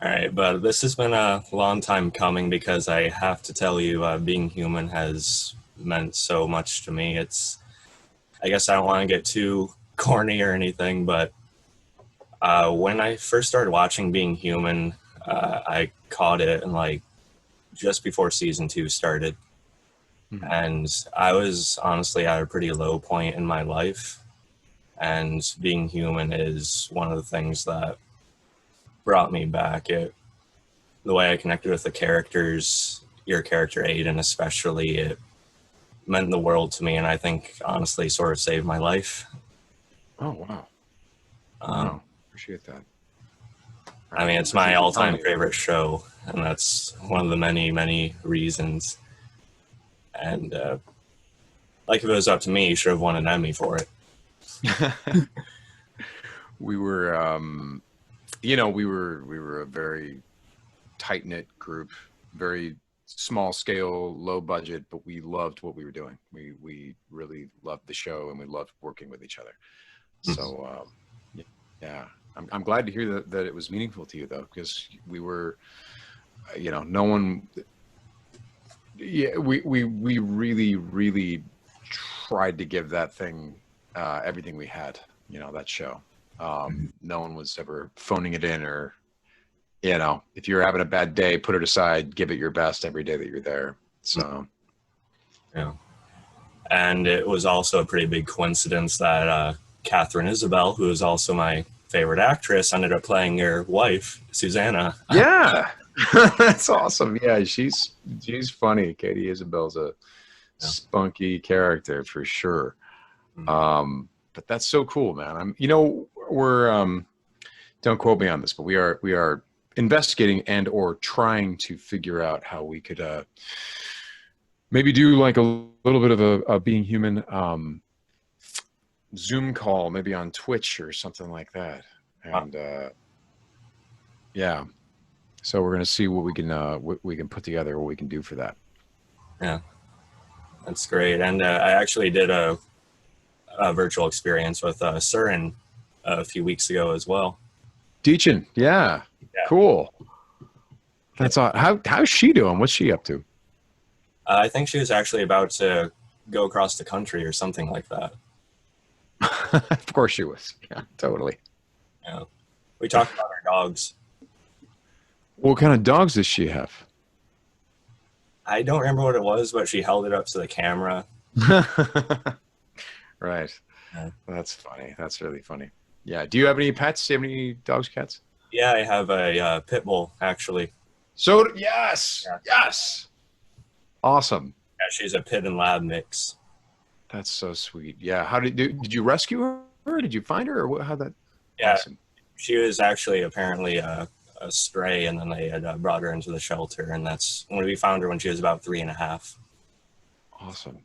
All right, but this has been a long time coming because I have to tell you, being human has meant so much to me. I guess I don't want to get too corny or anything, but when I first started watching Being Human, I caught it in like just before season two started. Mhm. And I was honestly at a pretty low point in my life. And Being Human is one of the things that brought me back. The way I connected with the characters, your character Aiden especially, it meant the world to me, and I think honestly sort of saved my life. Oh, wow. Um, Wow. Appreciate that. I Right. mean, it's That's my I'm telling all-time you. favorite show, and that's one of the many, many reasons. And like if it was up to me, you should have won an Emmy for it. We were, we were a very tight-knit group, very small scale, low budget, but we loved what we were doing. We really loved the show and we loved working with each other. So yeah, I'm glad to hear that it was meaningful to you though, because we were, no one, yeah, we really tried to give that thing everything we had. That show. No one was ever phoning it in or if you're having a bad day, put it aside, give it your best every day that you're there. So, Yeah. And it was also a pretty big coincidence that Catherine Isabel, who is also my favorite actress, ended up playing your wife, Susanna. yeah, that's awesome. Yeah, she's funny. Katie Isabel's a Yeah. spunky character for sure. Mhm. But that's so cool, man. We're don't quote me on this, but we are investigating and or trying to figure out how we could maybe do like a little bit of a being human Zoom call, maybe on Twitch or something like that. Wow. And yeah, so we're gonna see what we can put together, what we can do for that. Yeah, that's great. And I actually did a virtual experience with Surin a few weeks ago as well. Deachin, yeah, Yeah. cool. That's all. How's she doing? What's she up to? I think she was actually about to go across the country or something like that. Of course she was. Yeah, totally. Yeah. We talked about our dogs. What kind of dogs does she have? I don't remember what it was, but she held it up to the camera. Right. Yeah, That's funny. That's really funny. Yeah. Do you have any pets? Do you have any dogs, cats? yeah, I have a pit bull actually. So yes, Yeah. yes. Awesome. Yeah, she's a pit and lab mix. That's so sweet. Yeah. Did you rescue her? Did you find her or what? How that? Yeah, Awesome. she was actually apparently a stray, and then they had brought her into the shelter, and that's when we found her when she was about 3.5. Awesome.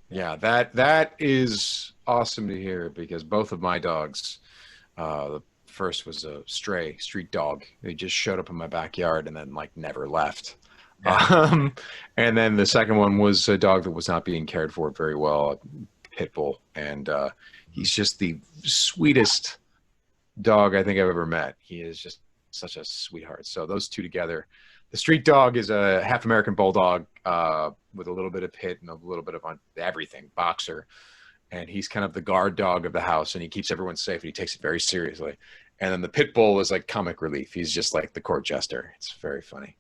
Yeah, that is awesome to hear because both of my dogs, the first was a stray street dog. They just showed up in my backyard and then like never left. Yeah. Um, and then the second one was a dog that was not being cared for very well, a pit bull, and he's just the sweetest dog I think I've ever met. He is just such a sweetheart. So those two together, the street dog is a half American bulldog with a little bit of pit and a little bit of everything, boxer, and he's kind of the guard dog of the house, and he keeps everyone safe, and he takes it very seriously. And then the pit bull is like comic relief. He's just like the court jester. It's very funny.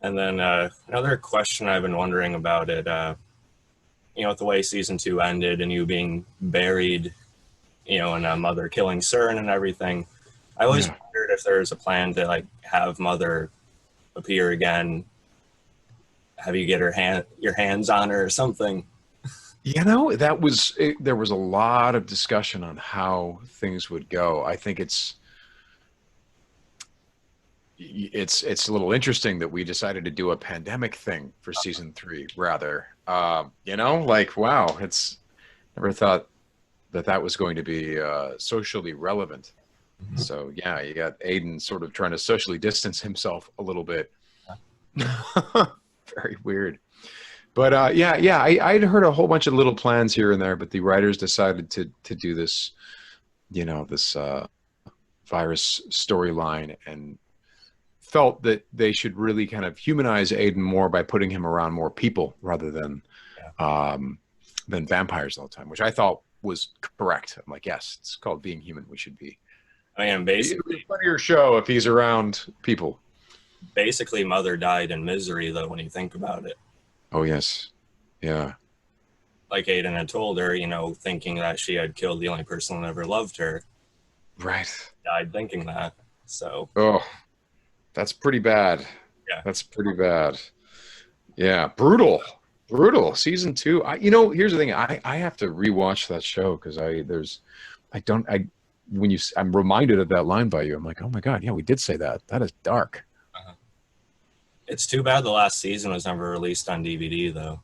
And then another question I've been wondering about it, with the way season two ended and you being buried, and Mother killing Cern and everything. I always Yeah. wondered if there was a plan to like have Mother appear again, have you get your hands on her or something. There was a lot of discussion on how things would go. I think it's a little interesting that we decided to do a pandemic thing for season three rather. Like wow, it's never thought that was going to be socially relevant. So yeah, you got Aiden sort of trying to socially distance himself a little bit. Very weird. But yeah, I'd heard a whole bunch of little plans here and there, but the writers decided to do this, this virus storyline, and felt that they should really kind of humanize Aiden more by putting him around more people rather than vampires all the time, which I thought was correct. I'm like, yes, it's called being human. We should be. I mean, It would be a funnier show if he's around people. basically, Mother died in misery, though, when you think about it. Oh, yes. Yeah. Like Aiden had told her, you know, thinking that she had killed the only person that ever loved her. Right. Died thinking that. So. Oh, that's pretty bad. Yeah. That's pretty bad. Yeah. Brutal. Brutal. Season 2. Here's the thing. I have to rewatch that show because I'm reminded of that line by you. I'm like, oh my God. Yeah, we did say that. That is dark. It's too bad the last season was never released on DVD, though.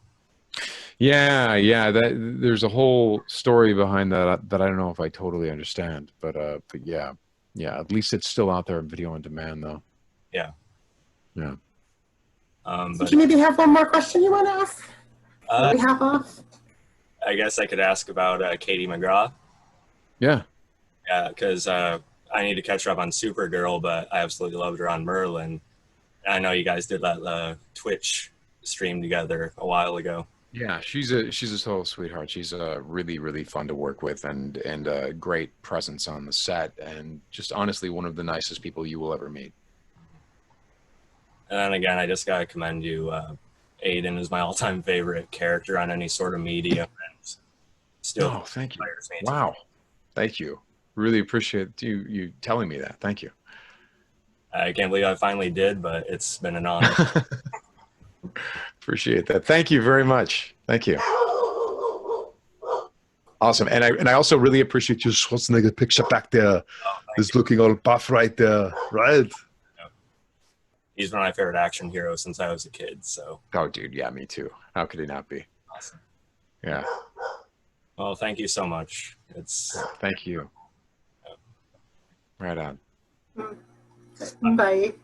Yeah, there's a whole story behind that that I don't know if I totally understand, but yeah, at least it's still out there in video on demand, though. Yeah. Yeah. Did you maybe have one more question you want to ask? We have off. I guess I could ask about Katie McGraw. Yeah. Yeah, because I need to catch her up on Supergirl, but I absolutely loved her on Merlin. I know you guys did that Twitch stream together a while ago. Yeah, she's a total sweetheart. She's really, really fun to work with, and a great presence on the set, and just honestly one of the nicest people you will ever meet. And then again, I just gotta commend you. Aiden is my all-time favorite character on any sort of medium, and still. Oh, thank you. Wow, thank you. Really appreciate you telling me that. Thank you. I can't believe I finally did, but it's been an honor. Appreciate that. Thank you very much. Thank you. Awesome. And I also really appreciate your Schwarzenegger picture back there. He's looking all buff right there, right? Yeah. He's one of my favorite action heroes since I was a kid. So. Oh, dude. Yeah, me too. How could he not be? Awesome. Yeah. Well, thank you so much. Thank you. Right on. Bye.